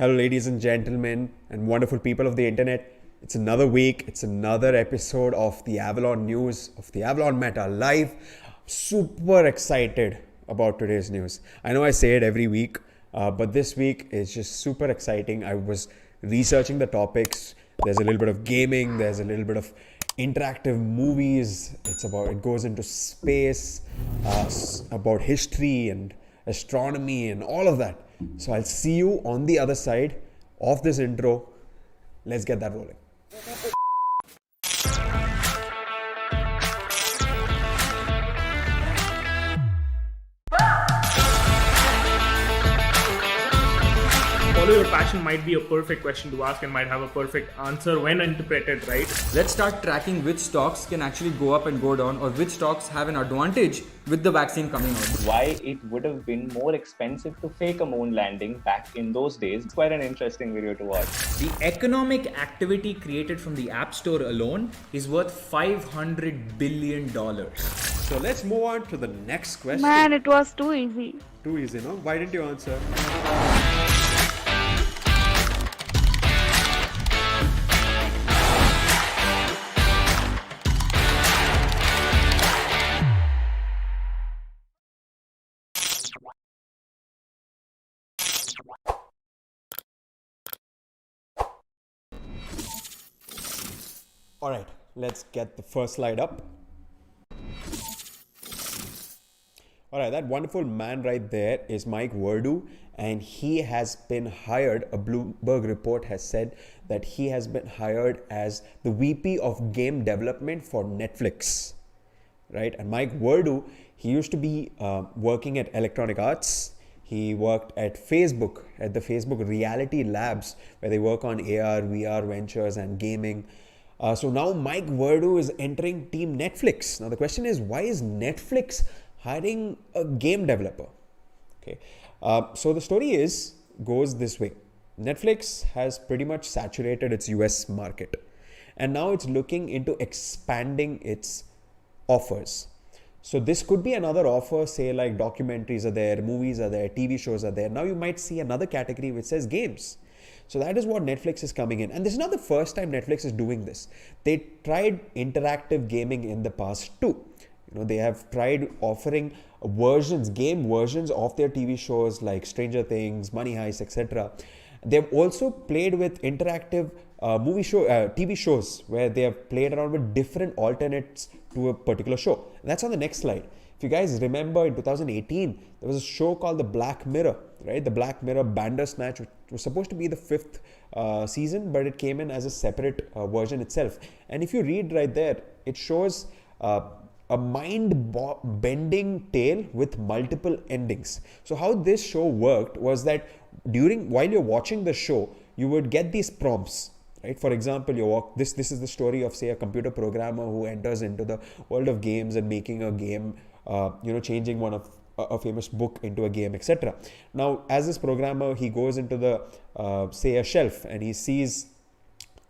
Hello, ladies and gentlemen, and wonderful people of the internet. It's another week, it's another episode of the Avalon News, of the Avalon Meta Live. Super excited about today's news. I know I say it every week, but this week is just super exciting. I was researching the topics. There's a little bit of gaming, there's a little bit of interactive movies. It goes into space, about history and astronomy and all of that. So I'll see you on the other side of this intro. Let's get that rolling. Follow your passion might be a perfect question to ask and might have a perfect answer when interpreted right. Let's start tracking which stocks can actually go up and go down, or which stocks have an advantage with the vaccine coming out. Why it would have been more expensive to fake a moon landing back in those days. It's quite an interesting video to watch. The economic activity created from the App Store alone is worth $500 billion. So let's move on to the next question. Man, it was too easy. Too easy, no? Why didn't you answer? All right, let's get the first slide up. All right, that wonderful man right there is Mike Verdu, and he has been hired. A Bloomberg report has said that he has been hired as the VP of game development for Netflix, right? And Mike Verdu, he used to be working at Electronic Arts. He worked at Facebook, at the Facebook Reality Labs, where they work on AR, VR ventures and gaming. So now Mike Verdu is entering Team Netflix. Now the question is, why is Netflix hiring a game developer? Okay, so the story goes this way. Netflix has pretty much saturated its US market, and now it's looking into expanding its offers. So this could be another offer, say like documentaries are there, movies are there, TV shows are there. Now you might see another category which says games. So that is what Netflix is coming in. And this is not the first time Netflix is doing this. They tried interactive gaming in the past too. They have tried offering game versions of their TV shows like Stranger Things, Money Heist, etc. They've also played with interactive TV shows where they have played around with different alternates to a particular show. And that's on the next slide. If you guys remember, in 2018, there was a show called The Black Mirror, right? The Black Mirror Bandersnatch, which was supposed to be the 5th season, but it came in as a separate version itself. And if you read right there, it shows a mind-bending tale with multiple endings. So how this show worked was that while you're watching the show, you would get these prompts. Right? For example, this is the story of, say, a computer programmer who enters into the world of games and making a game, changing one of a famous book into a game, etc. Now, as this programmer, he goes into say a shelf, and he sees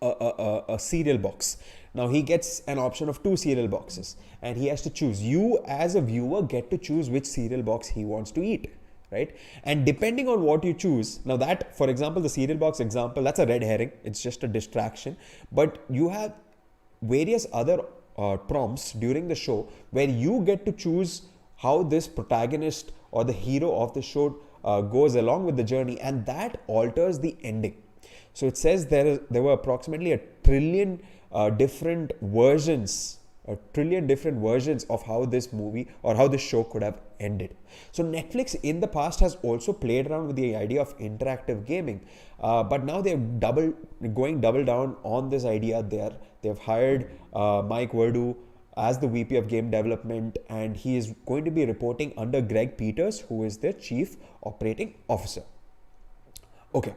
a cereal box. Now he gets an option of 2 cereal boxes, and he has to choose. You as a viewer get to choose which cereal box he wants to eat. Right? And depending on what you choose, now that, for example, the cereal box example, that's a red herring. It's just a distraction. But you have various other prompts during the show where you get to choose how this protagonist or the hero of the show goes along with the journey, and that alters the ending. So it says there were approximately 1 trillion different versions of how this movie or how this show could have ended. So Netflix in the past has also played around with the idea of interactive gaming, but now they're going double down on this idea. They've hired Mike Verdu as the VP of game development, and he is going to be reporting under Greg Peters, who is their chief operating officer. Okay,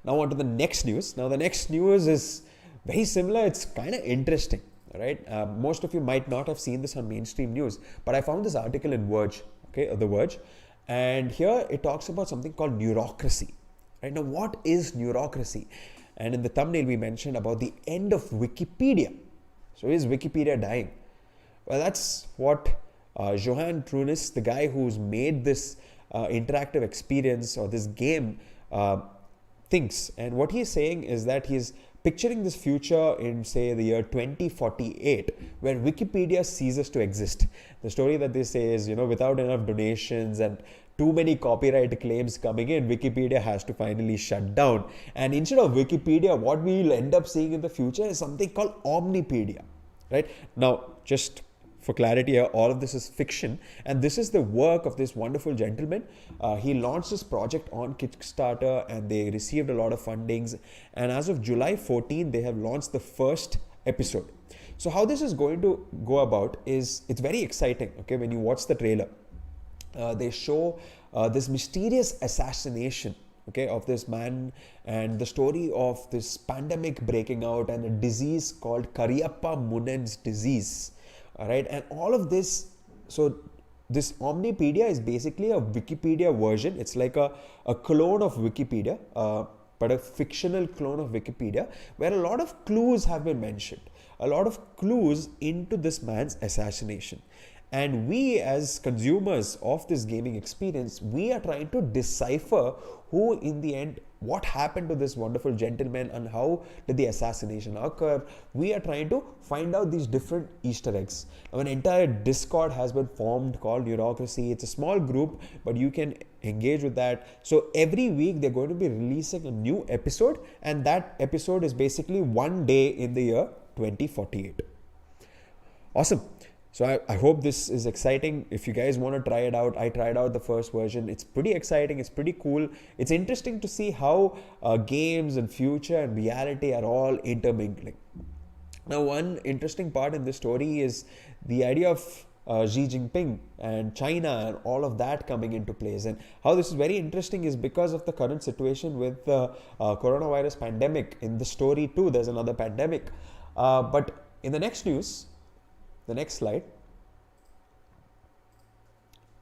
now on to the next news. Now the next news is very similar. It's kind of interesting. Right? Most of you might not have seen this on mainstream news, but I found this article in Verge, The Verge, and here it talks about something called neurocracy. Right? Now, what is neurocracy? And in the thumbnail, we mentioned about the end of Wikipedia. So, is Wikipedia dying? Well, that's what Johan Trunis, the guy who's made this interactive experience or this game, thinks. And what he's saying is that he's picturing this future in, say, the year 2048, where Wikipedia ceases to exist. The story that they say is, without enough donations and too many copyright claims coming in, Wikipedia has to finally shut down. And instead of Wikipedia, what we'll end up seeing in the future is something called Omnipedia, right? Now, just for clarity here, all of this is fiction, and this is the work of this wonderful gentleman. He launched this project on Kickstarter, and they received a lot of fundings, and as of July 14, they have launched the first episode. So how this is going to go about is, it's very exciting, okay? When you watch the trailer, they show this mysterious assassination, okay, of this man, and the story of this pandemic breaking out and a disease called Cariappa Munen's disease. All right, and all of this, so this Omnipedia is basically a Wikipedia version. It's like a clone of Wikipedia, but a fictional clone of Wikipedia, where a lot of clues have been mentioned, a lot of clues into this man's assassination. And we as consumers of this gaming experience, we are trying to decipher who in the end, what happened to this wonderful gentleman and how did the assassination occur. We are trying to find out these different Easter eggs. Now, an entire Discord has been formed called Neurocracy. It's a small group, but you can engage with that. So every week they're going to be releasing a new episode, and that episode is basically one day in the year 2048. Awesome. So I hope this is exciting. If you guys want to try it out, I tried out the first version. It's pretty exciting. It's pretty cool. It's interesting to see how games and future and reality are all intermingling. Now, one interesting part in this story is the idea of Xi Jinping and China and all of that coming into place. And how this is very interesting is because of the current situation with the coronavirus pandemic. In the story too, there's another pandemic. But in the next news, the next slide.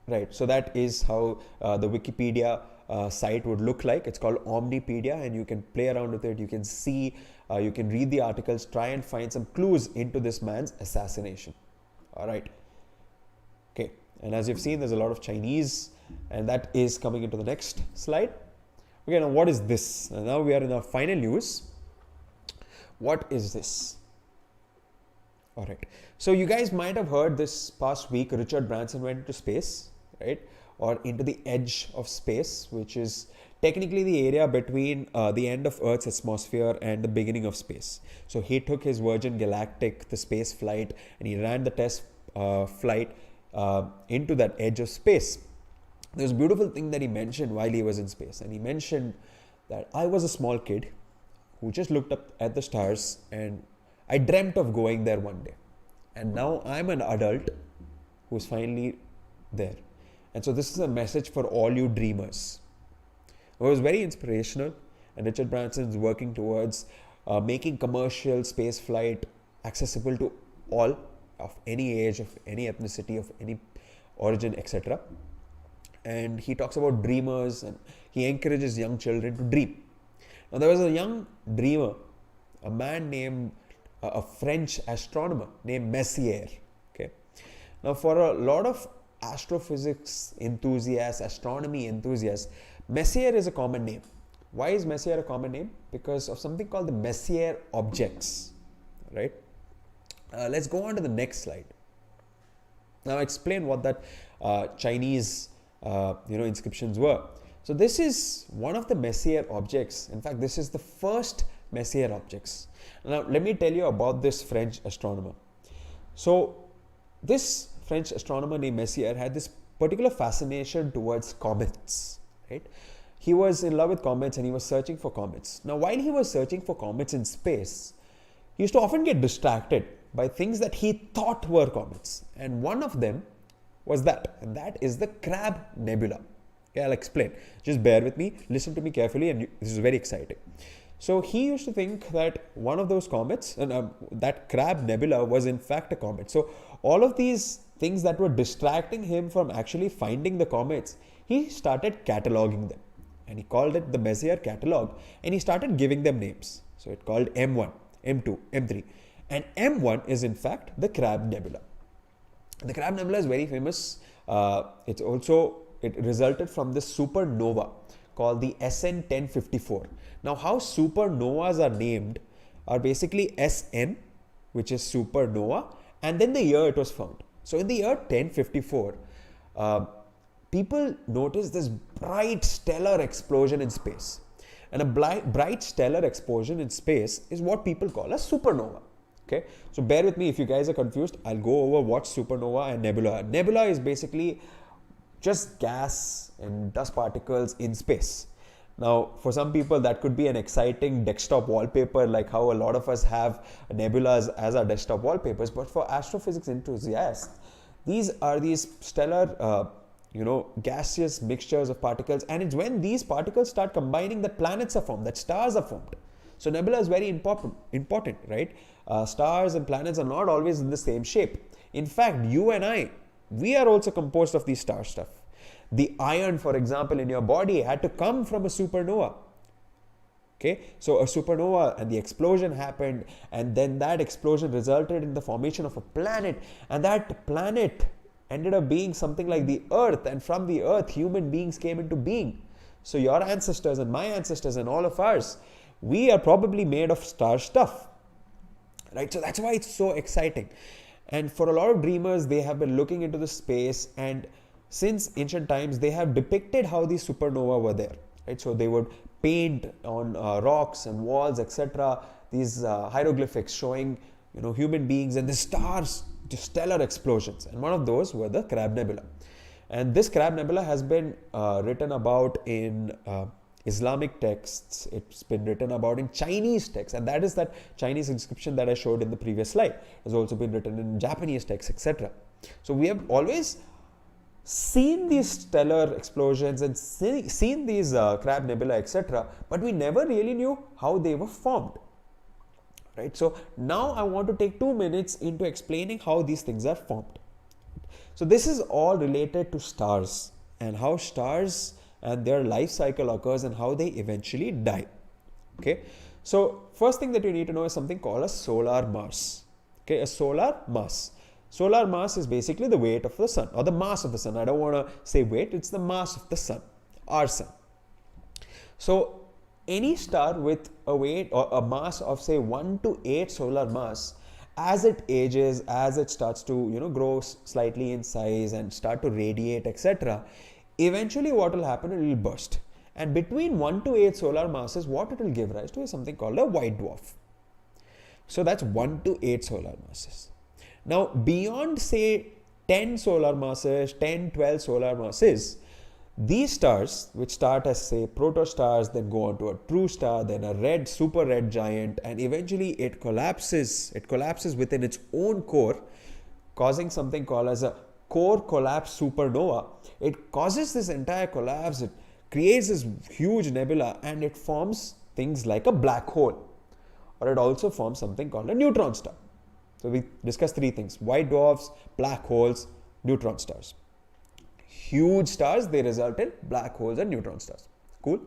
Right, so that is how the Wikipedia site would look like. It's called Omnipedia, and you can play around with it. You can see, you can read the articles, try and find some clues into this man's assassination. All right. Okay, and as you've seen, there's a lot of Chinese, and that is coming into the next slide. Okay, now what is this? Now we are in our final news. What is this? All right. So you guys might have heard this past week, Richard Branson went into space, right? Or into the edge of space, which is technically the area between the end of Earth's atmosphere and the beginning of space. So he took his Virgin Galactic, the space flight, and he ran the test flight into that edge of space. There's a beautiful thing that he mentioned while he was in space. And he mentioned that I was a small kid who just looked up at the stars, and I dreamt of going there one day. And now I'm an adult who's finally there. And so this is a message for all you dreamers. It was very inspirational, and Richard Branson is working towards making commercial space flight accessible to all of any age, of any ethnicity, of any origin, etc. And he talks about dreamers, and he encourages young children to dream. Now there was a young dreamer, a man named a French astronomer named Messier. Okay. Now, for a lot of astrophysics enthusiasts, astronomy enthusiasts, Messier is a common name. Why is Messier a common name? Because of something called the Messier objects. Right. Let's go on to the next slide. Now, explain what that Chinese inscriptions were. So this is one of the Messier objects. In fact, this is the first Messier objects. Now, let me tell you about this French astronomer. So, this French astronomer named Messier had this particular fascination towards comets, right? He was in love with comets, and he was searching for comets. Now, while he was searching for comets in space, he used to often get distracted by things that he thought were comets. And one of them was that, and that is the Crab Nebula. Okay, I'll explain. Just bear with me, listen to me carefully, and this is very exciting. So he used to think that one of those comets, and that Crab Nebula, was in fact a comet. So all of these things that were distracting him from actually finding the comets, he started cataloging them. And he called it the Messier catalog, and he started giving them names. So it called M1, M2, M3. And M1 is in fact the Crab Nebula. The Crab Nebula is very famous. It resulted from this supernova called the SN 1054. Now, how supernovas are named are basically SN, which is supernova, and then the year it was found. So in the year 1054, people noticed this bright stellar explosion in space. And a bright stellar explosion in space is what people call a supernova. Okay, so bear with me if you guys are confused. I'll go over what's supernova and nebula. Nebula is basically just gas and dust particles in space. Now, for some people, that could be an exciting desktop wallpaper, like how a lot of us have nebulas as our desktop wallpapers. But for astrophysics enthusiasts, these are these stellar, gaseous mixtures of particles. And it's when these particles start combining that planets are formed, that stars are formed. So nebula is very important, right? Stars and planets are not always in the same shape. In fact, you and I, we are also composed of these star stuff. The iron, for example, in your body had to come from a supernova. Okay, so a supernova and the explosion happened, and then that explosion resulted in the formation of a planet, and that planet ended up being something like the Earth, and from the Earth, human beings came into being. So your ancestors and my ancestors and all of ours, we are probably made of star stuff, right? So that's why it's so exciting. And for a lot of dreamers, they have been looking into the space, and since ancient times, they have depicted how these supernova were there, right? So they would paint on rocks and walls, etc. These hieroglyphics showing, human beings and the stars, just stellar explosions. And one of those were the Crab Nebula. And this Crab Nebula has been written about in Islamic texts. It's been written about in Chinese texts, and that is that Chinese inscription that I showed in the previous slide. It has also been written in Japanese texts, etc. So we have always seen these stellar explosions and seen these Crab Nebula, etc., but we never really knew how they were formed, right? So now I want to take 2 minutes into explaining how these things are formed. So this is all related to stars and how stars and their life cycle occurs and how they eventually die. Okay, so first thing that you need to know is something called a solar mass. Okay, a solar mass. Solar mass is basically the weight of the sun, or the mass of the sun. I don't want to say weight, it's the mass of the sun, our sun. So any star with a weight or a mass of say 1 to 8 solar mass, as it ages, as it starts to grow slightly in size and start to radiate, etc., eventually what will happen, it will burst. And between 1 to 8 solar masses, what it will give rise to is something called a white dwarf. So that's 1 to 8 solar masses. Now, beyond say 10 solar masses, 10, 12 solar masses, these stars, which start as say protostars, then go on to a true star, then a super red giant, and eventually it collapses within its own core, causing something called as a core collapse supernova. It causes this entire collapse, it creates this huge nebula, and it forms things like a black hole, or it also forms something called a neutron star. So we discussed 3 things: white dwarfs, black holes, neutron stars. Huge stars, they result in black holes and neutron stars. Cool.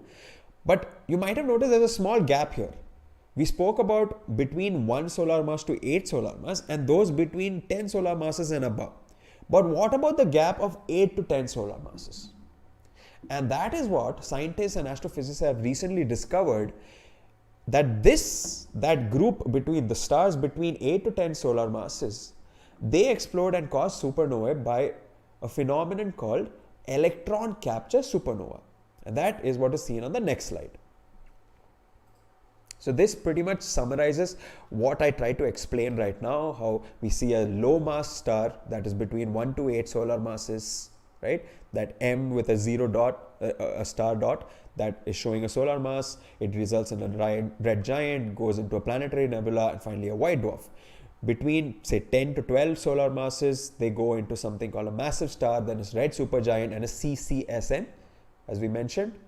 But you might have noticed there's a small gap here. We spoke about between 1 solar mass to 8 solar mass, and those between 10 solar masses and above. But what about the gap of 8 to 10 solar masses? And that is what scientists and astrophysicists have recently discovered, that group between the stars between 8 to 10 solar masses, they explode and cause supernovae by a phenomenon called electron capture supernova. And that is what is seen on the next slide. So this pretty much summarizes what I tried to explain right now, how we see a low mass star that is between 1 to 8 solar masses, right? That M with a 0 dot, a star dot, that is showing a solar mass. It results in a red giant, goes into a planetary nebula, and finally a white dwarf. Between say 10 to 12 solar masses, they go into something called a massive star, then a red supergiant, and a CCSN, as we mentioned,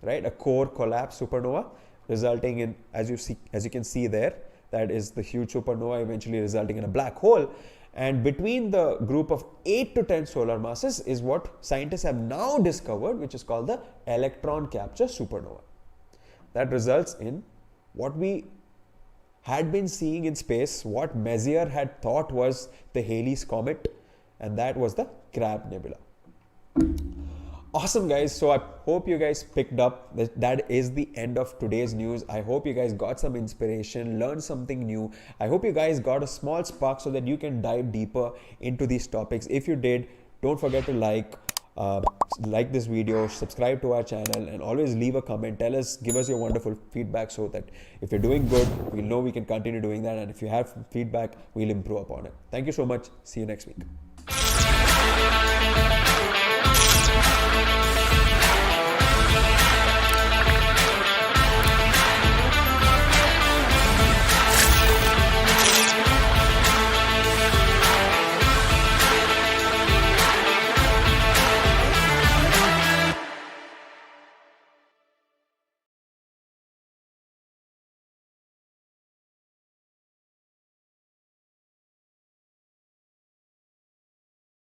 right? A core collapse supernova, resulting in, as you can see there, that is the huge supernova eventually resulting in a black hole. And between the group of 8 to 10 solar masses is what scientists have now discovered, which is called the electron capture supernova. That results in what we had been seeing in space, what Messier had thought was the Halley's Comet, and that was the Crab Nebula. Awesome, guys. So I hope you guys picked up that is the end of today's news. I hope you guys got some inspiration, learned something new. I hope you guys got a small spark so that you can dive deeper into these topics. If you did, don't forget to like this video, subscribe to our channel, and always leave a comment. Tell us, give us your wonderful feedback so that if you're doing good, we'll know we can continue doing that. And if you have feedback, we'll improve upon it. Thank you so much. See you next week.